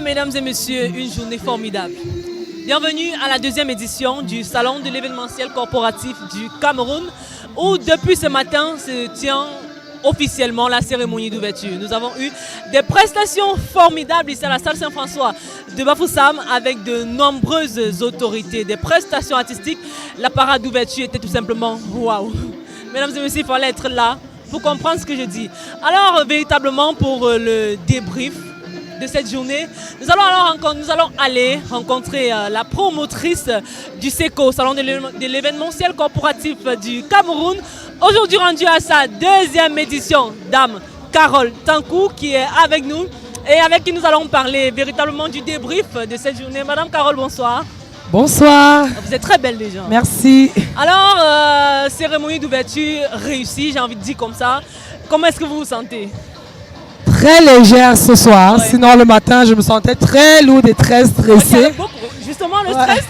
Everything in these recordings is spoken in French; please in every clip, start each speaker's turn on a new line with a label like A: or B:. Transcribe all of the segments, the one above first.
A: mesdames et messieurs, une journée formidable. Bienvenue à la deuxième édition du Salon de l'événementiel corporatif du Cameroun, où depuis ce matin se tient officiellement la cérémonie d'ouverture. Nous avons eu des prestations formidables ici à la salle Saint-François de Bafoussam avec de nombreuses autorités, des prestations artistiques. La parade d'ouverture était tout simplement waouh. Mesdames et messieurs, il fallait être là pour comprendre ce que je dis. Alors, véritablement, pour le débrief de cette journée, nous allons aller rencontrer la promotrice du SECO, Salon de l'événementiel corporatif du Cameroun, aujourd'hui rendue à sa deuxième édition, Dame Carole Tankou, qui est avec nous et avec qui nous allons parler véritablement du débrief de cette journée. Madame Carole, bonsoir.
B: Bonsoir.
A: Vous êtes très belle déjà.
B: Merci.
A: Alors, cérémonie d'ouverture réussie, j'ai envie de dire comme ça. Comment est-ce que vous vous sentez?
B: Très légère ce soir,
A: ouais.
B: Sinon le matin je me sentais très lourde et très stressée.
A: Justement le stress.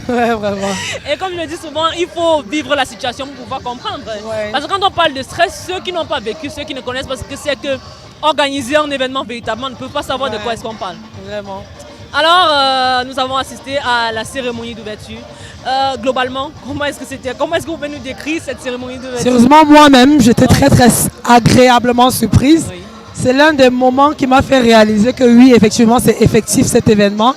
B: Ouais, vraiment.
A: Et comme je le dis souvent, il faut vivre la situation pour pouvoir comprendre.
B: Ouais.
A: Parce que quand on parle de stress, ceux qui n'ont pas vécu, ceux qui ne connaissent pas ce que c'est que organiser un événement véritablement ne peuvent pas savoir de quoi est-ce qu'on parle.
B: Vraiment.
A: Alors, nous avons assisté à la cérémonie d'ouverture. Globalement, comment est-ce que c'était? Comment est-ce que vous pouvez nous décrire cette cérémonie d'ouverture?
B: Sérieusement, moi-même, j'étais très agréablement surprise.
A: Oui.
B: C'est l'un des moments qui m'a fait réaliser que oui, effectivement, c'est effectif cet événement.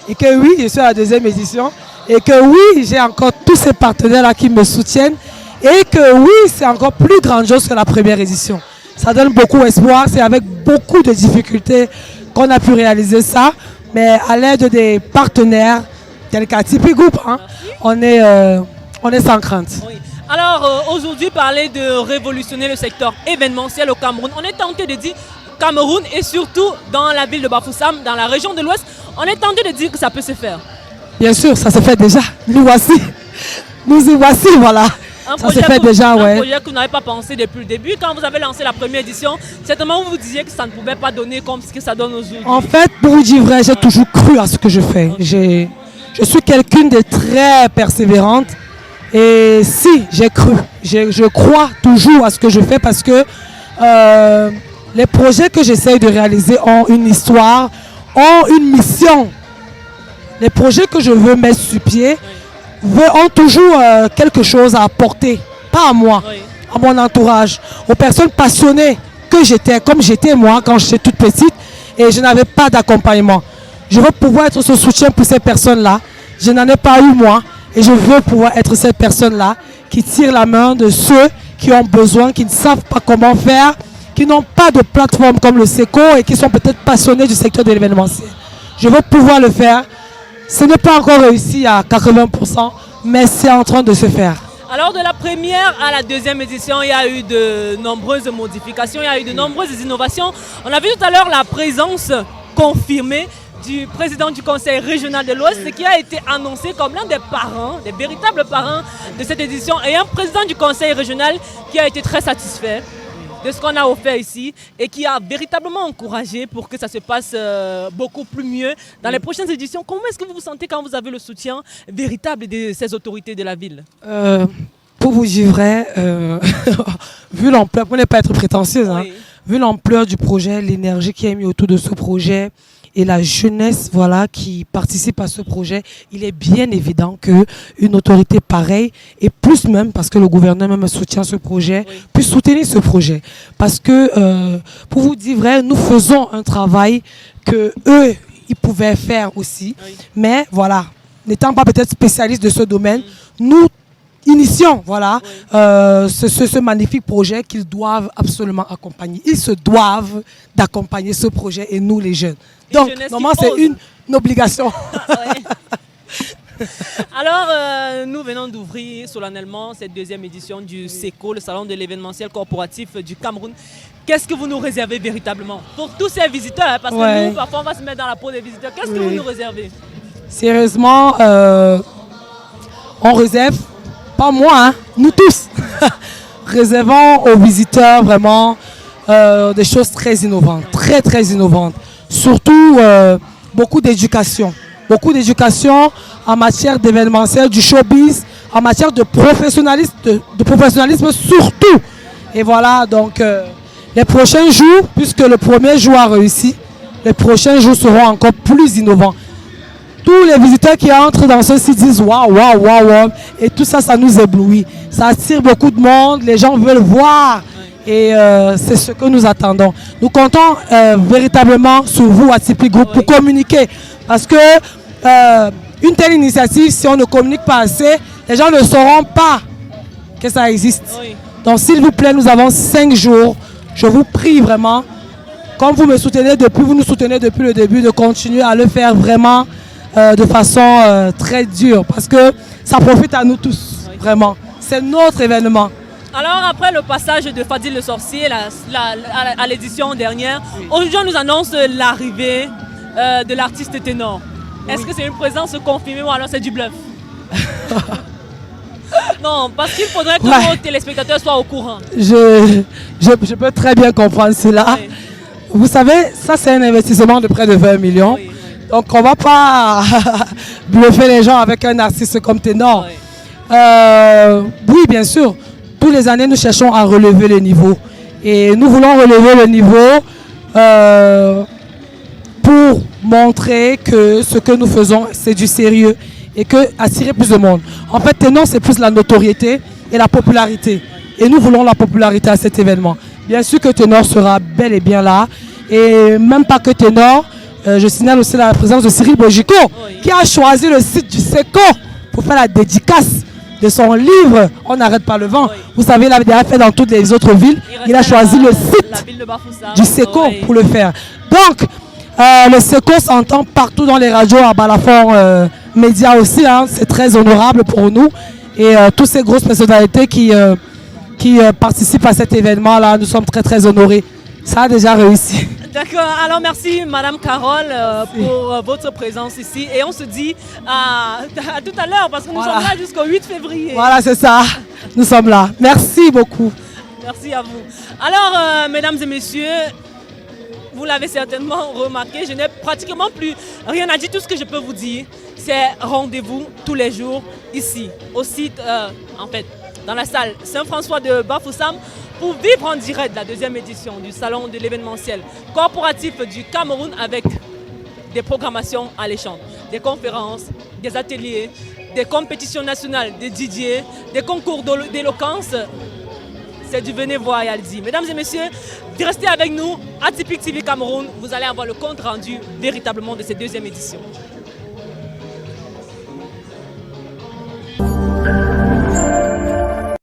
B: Et que oui, je suis à la deuxième édition. Et que oui, j'ai encore tous ces partenaires-là qui me soutiennent. Et que oui, c'est encore plus grandiose que la première édition. Ça donne beaucoup d'espoir. C'est avec beaucoup de difficultés qu'on a pu réaliser ça. Mais à l'aide des partenaires, tels qu'à Tipeee Group, hein, on est sans crainte.
A: Oui. Alors aujourd'hui, parler de révolutionner le secteur événementiel au Cameroun, on est tenté de dire Cameroun et surtout dans la ville de Bafoussam, dans la région de l'Ouest, on est tenté de dire que ça peut se faire.
B: Bien sûr, ça se fait déjà. Nous y voici, voilà. Ça se fait déjà,
A: un
B: ouais.
A: projet que vous n'avez pas pensé depuis le début. Quand vous avez lancé la première édition, certainement vous vous disiez que ça ne pouvait pas donner comme ce que ça donne aujourd'hui.
B: En fait, pour vous dire vrai, j'ai toujours cru à ce que je fais. Je suis quelqu'une de très persévérante. Et si, j'ai cru. Je crois toujours à ce que je fais parce que les projets que j'essaye de réaliser ont une histoire, ont une mission. Les projets que je veux mettre sur pied ont toujours quelque chose à apporter. Pas à moi, à mon entourage, aux personnes passionnées que j'étais, comme j'étais moi quand j'étais toute petite et je n'avais pas d'accompagnement. Je veux pouvoir être ce soutien pour ces personnes-là. Je n'en ai pas eu moi. Et je veux pouvoir être cette personne-là qui tire la main de ceux qui ont besoin, qui ne savent pas comment faire, qui n'ont pas de plateforme comme le SECO et qui sont peut-être passionnés du secteur de l'événementiel. Je veux pouvoir le faire. Ce n'est pas encore réussi à 80%, mais c'est en train de se faire.
A: Alors de la première à la deuxième édition, il y a eu de nombreuses modifications, il y a eu de nombreuses innovations. On a vu tout à l'heure la présence confirmée du président du conseil régional de l'Ouest qui a été annoncé comme l'un des parrains, des véritables parrains de cette édition, et un président du conseil régional qui a été très satisfait de ce qu'on a offert ici et qui a véritablement encouragé pour que ça se passe beaucoup plus mieux dans les prochaines éditions. Comment est-ce que vous vous sentez quand vous avez le soutien véritable de ces autorités de la ville?
B: Pour vous dire vrai, vu l'ampleur, pour ne pas être prétentieuse, hein, vu l'ampleur du projet, l'énergie qui est mise autour de ce projet, et la jeunesse voilà, qui participe à ce projet, il est bien évident qu'une autorité pareille, et plus même parce que le gouvernement même soutient ce projet, puisse soutenir ce projet. Parce que, pour vous dire vrai, nous faisons un travail que eux, ils pouvaient faire aussi. Mais voilà, n'étant pas peut-être spécialistes de ce domaine, nous initions voilà, ce magnifique projet qu'ils doivent absolument accompagner. Ils se doivent d'accompagner ce projet et nous les jeunes. Donc, normalement, c'est une obligation.
A: Alors, nous venons d'ouvrir solennellement cette deuxième édition du SECO, le Salon de l'événementiel corporatif du Cameroun. Qu'est-ce que vous nous réservez véritablement pour tous ces visiteurs, hein, parce que nous, parfois, on va se mettre dans la peau des visiteurs. Qu'est-ce que vous nous réservez?
B: Sérieusement, on réserve, pas moi, hein, nous tous, réservons aux visiteurs vraiment des choses très innovantes, très innovantes. Surtout beaucoup d'éducation en matière d'événementiel, du showbiz, en matière de professionnalisme surtout. Et voilà, donc les prochains jours, puisque le premier jour a réussi, les prochains jours seront encore plus innovants. Tous les visiteurs qui entrent dans ce site disent waouh, waouh, waouh, waouh. Et tout ça, ça nous éblouit. Ça attire beaucoup de monde, les gens veulent voir. Et c'est ce que nous attendons. Nous comptons véritablement sur vous, Atypique Group, pour communiquer. Parce que une telle initiative, si on ne communique pas assez, les gens ne sauront pas que ça existe.
A: Oui.
B: Donc s'il vous plaît, nous avons 5 jours. Je vous prie vraiment, comme vous me soutenez depuis, vous nous soutenez depuis le début, de continuer à le faire vraiment de façon très dure. Parce que ça profite à nous tous, vraiment. C'est notre événement.
A: Alors, après le passage de Fadil le Sorcier à l'édition dernière, aujourd'hui, on nous annonce l'arrivée de l'artiste ténor. Est-ce que c'est une présence confirmée ou alors c'est du bluff? Non, parce qu'il faudrait que nos téléspectateurs soient au courant.
B: Je peux très bien comprendre cela.
A: Oui.
B: Vous savez, ça c'est un investissement de près de 20 millions.
A: Oui.
B: Donc on ne va pas bluffer les gens avec un artiste comme ténor.
A: Oui.
B: Oui, bien sûr. Tous les années, nous cherchons à relever le niveau. Et nous voulons relever le niveau pour montrer que ce que nous faisons, c'est du sérieux et que attirer plus de monde. En fait, ténor, c'est plus la notoriété et la popularité. Et nous voulons la popularité à cet événement. Bien sûr que ténor sera bel et bien là. Et même pas que ténor, je signale aussi la présence de Cyril Bojico, qui a choisi le site du SECO pour faire la dédicace de son livre « On n'arrête pas le vent ». Vous savez, il avait déjà fait dans toutes les autres villes. Il a choisi le site du SECO pour le faire. Donc, le SECO s'entend partout dans les radios, à Balafon Média aussi. Hein, c'est très honorable pour nous. Et toutes ces grosses personnalités qui participent à cet événement-là, nous sommes très, très honorés. Ça a déjà réussi.
A: D'accord, alors merci Madame Carole pour votre présence ici et on se dit à tout à l'heure parce que nous sommes là jusqu'au 8 février.
B: Voilà, c'est ça, nous sommes là. Merci beaucoup.
A: Merci à vous. Alors, mesdames et messieurs, vous l'avez certainement remarqué, je n'ai pratiquement plus rien à dire. Tout ce que je peux vous dire, c'est rendez-vous tous les jours ici, au site, en fait, dans la salle Saint-François de Bafoussam, pour vivre en direct la deuxième édition du salon de l'événementiel corporatif du Cameroun avec des programmations alléchantes, des conférences, des ateliers, des compétitions nationales, des DJ, des concours d'éloquence. C'est du venez voir et allez-y. Mesdames et messieurs, restez avec nous, Atypique TV Cameroun, vous allez avoir le compte rendu véritablement de cette deuxième édition.